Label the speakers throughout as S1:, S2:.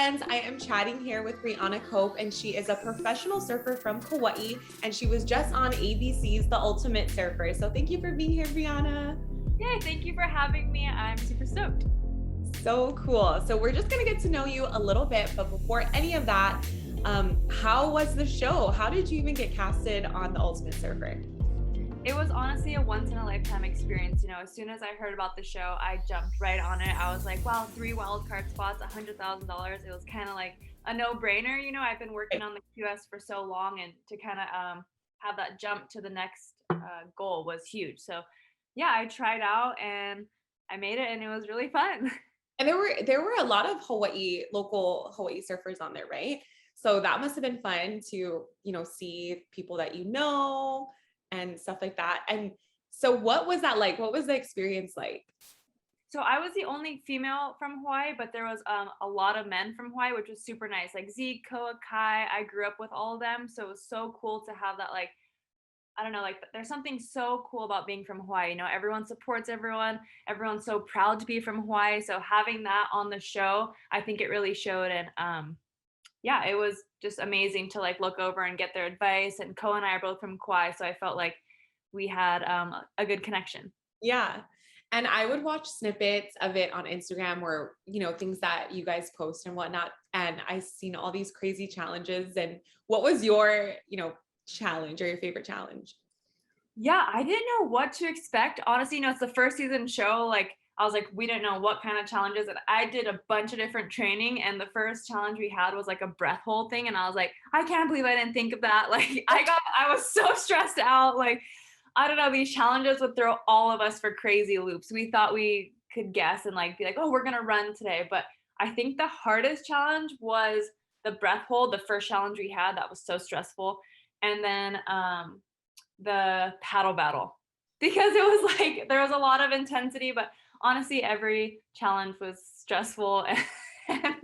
S1: friends. I am chatting here with Brianna Cope, and she is a professional surfer from Kauai, and she was just on ABC's The Ultimate Surfer. So thank you for being here, Brianna.
S2: Yay, thank you for having me. I'm super stoked.
S1: So cool. So we're just going to get to know you a little bit, but before any of that, how was the show? How did you even get casted on The Ultimate Surfer?
S2: It was honestly a once-in-a-lifetime experience. As soon as I heard about the show, I jumped right on it. I was like, wow, 3 wildcard spots, $100,000. It was kind of like a no-brainer. I've been working on the QS for so long, and to kind of have that jump to the next goal was huge. So yeah, I tried out and I made it, and it was really fun.
S1: And there were a lot of local Hawaii surfers on there, right? So that must have been fun to, see people that and stuff like that. And so what was that like? What was the experience like?
S2: So I was the only female from Hawaii, but there was a lot of men from Hawaii, which was super nice. Like Zeke, Koa, Kai, I grew up with all of them. So it was so cool to have that, like, I don't know, like there's something so cool about being from Hawaii. Everyone supports everyone. Everyone's so proud to be from Hawaii. So having that on the show, I think it really showed. And yeah, it was just amazing to like look over and get their advice. And Ko and I are both from Kauai, so I felt like we had a good connection.
S1: Yeah. And I would watch snippets of it on Instagram or, things that you guys post and whatnot. And I've seen all these crazy challenges. And what was your, challenge or your favorite challenge?
S2: Yeah, I didn't know what to expect. Honestly, it's the first season show. Like, I was like, we didn't know what kind of challenges. And I did a bunch of different training. And the first challenge we had was like a breath hold thing. And I was like, I can't believe I didn't think of that. Like, I was so stressed out. Like, I don't know, these challenges would throw all of us for crazy loops. We thought we could guess and like be like, oh, we're going to run today. But I think the hardest challenge was the breath hold, the first challenge we had. That was so stressful. And then the paddle battle, because it was like there was a lot of intensity, but honestly every challenge was stressful and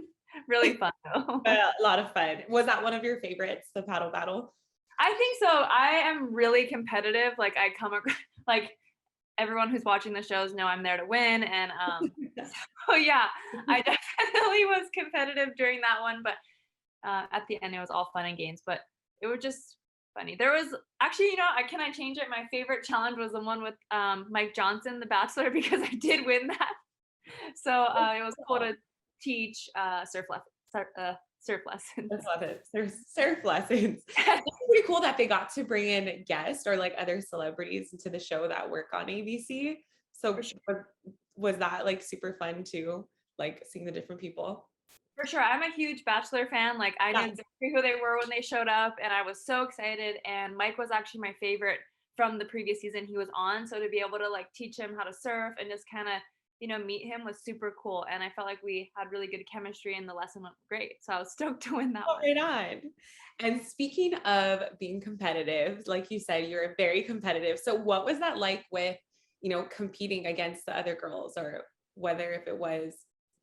S2: really fun though.
S1: A lot of fun. Was that one of your favorites, the paddle battle?
S2: I think so. I am really competitive. Like I come across, like everyone who's watching the shows know I'm there to win. And so yeah, I definitely was competitive during that one, but at the end it was all fun and games. But it was just funny. There was actually, can I change it? My favorite challenge was the one with Mike Johnson, The Bachelor, because I did win that. So it was cool to teach surf lessons. Surf
S1: lessons. It's pretty cool that they got to bring in guests or like other celebrities into the show that work on ABC. So sure. Was that like super fun too, like seeing the different people?
S2: For sure. I'm a huge Bachelor fan. Like I knew exactly who they were when they showed up, and I was so excited. And Mike was actually my favorite from the previous season he was on. So to be able to like teach him how to surf and just kind of, meet him was super cool. And I felt like we had really good chemistry and the lesson went great. So I was stoked to win that one.
S1: Right on. And speaking of being competitive, like you said, you're very competitive. So what was that like with, competing against the other girls, or whether if it was,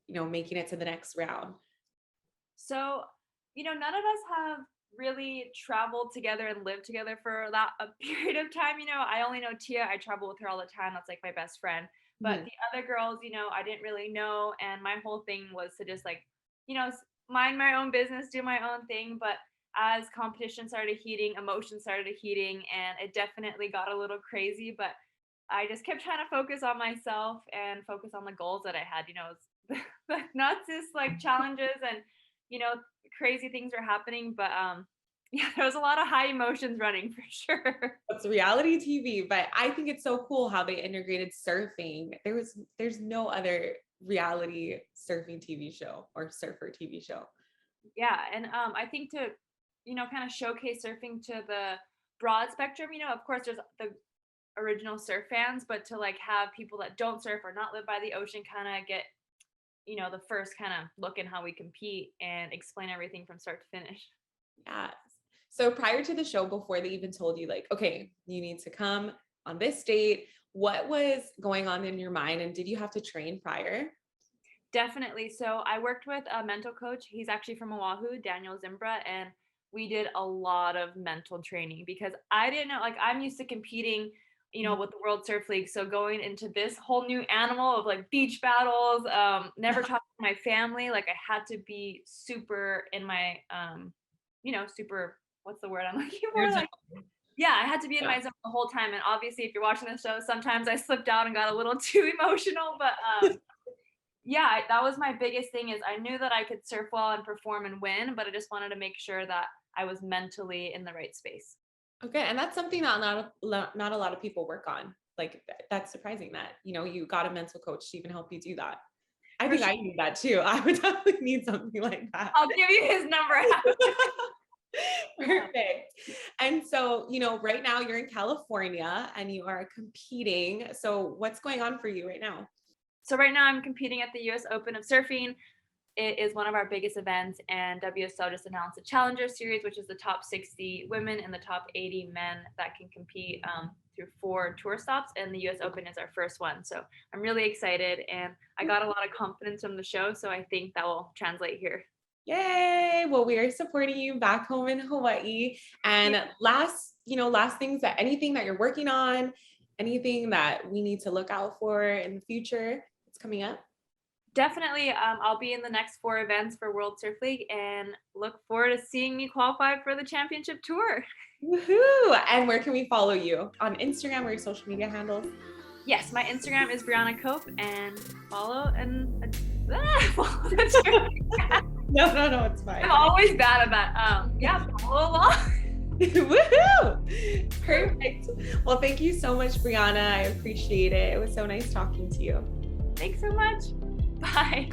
S1: making it to the next round?
S2: So, none of us have really traveled together and lived together for a period of time. I only know Tia. I travel with her all the time. That's like my best friend. But the other girls, I didn't really know. And my whole thing was to just like, mind my own business, do my own thing. But as competition started heating, emotions started heating, and it definitely got a little crazy. But I just kept trying to focus on myself and focus on the goals that I had. Not just like challenges and crazy things were happening, but yeah, there was a lot of high emotions running for sure.
S1: It's reality TV, but I think it's so cool how they integrated surfing. There's no other reality surfing TV show or surfer TV show.
S2: Yeah, and I think to kind of showcase surfing to the broad spectrum, of course there's the original surf fans, but to like have people that don't surf or not live by the ocean kind of get the first kind of look in how we compete and explain everything from start to finish.
S1: Yeah. So prior to the show, before they even told you like, okay, you need to come on this date, what was going on in your mind? And did you have to train prior?
S2: Definitely. So I worked with a mental coach. He's actually from Oahu, Daniel Zimbra, and we did a lot of mental training because I didn't know, like I'm used to competing, you know, with the World Surf League. So going into this whole new animal of like beach battles, never talking to my family, like I had to be super in my, you know, super, what's the word I'm looking for? Like, yeah, I had to be in
S1: Yeah.
S2: my zone the whole time. And obviously, if you're watching the show, sometimes I slipped out and got a little too emotional. But yeah, that was my biggest thing is I knew that I could surf well and perform and win, but I just wanted to make sure that I was mentally in the right space.
S1: Okay, and that's something that not a lot of people work on. Like that's surprising that, you know, you got a mental coach to even help you do that. I
S2: For
S1: think
S2: sure.
S1: I need that too. I would definitely need something like that.
S2: I'll give you his number.
S1: Perfect. And so, you know, right now you're in California and you are competing. So what's going on for you right now?
S2: So right now I'm competing at the US Open of Surfing. It is one of our biggest events, and WSL just announced a Challenger Series, which is the top 60 women and the top 80 men that can compete through 4 tour stops, and the US Open is our first one. So I'm really excited, and I got a lot of confidence from the show, so I think that will translate here.
S1: Yay. Well, we are supporting you back home in Hawaii. And last things that anything that you're working on, anything that we need to look out for in the future, it's coming up.
S2: Definitely, I'll be in the next 4 events for World Surf League and look forward to seeing me qualify for the championship tour.
S1: Woohoo! And where can we follow you? On Instagram or your social media handles?
S2: Yes, my Instagram is Brianna Cope, and follow and follow.
S1: No, it's fine.
S2: I'm always bad at that. Yeah, follow along.
S1: Woohoo! Perfect. Well, thank you so much, Brianna. I appreciate it. It was so nice talking to you.
S2: Thanks so much. Bye.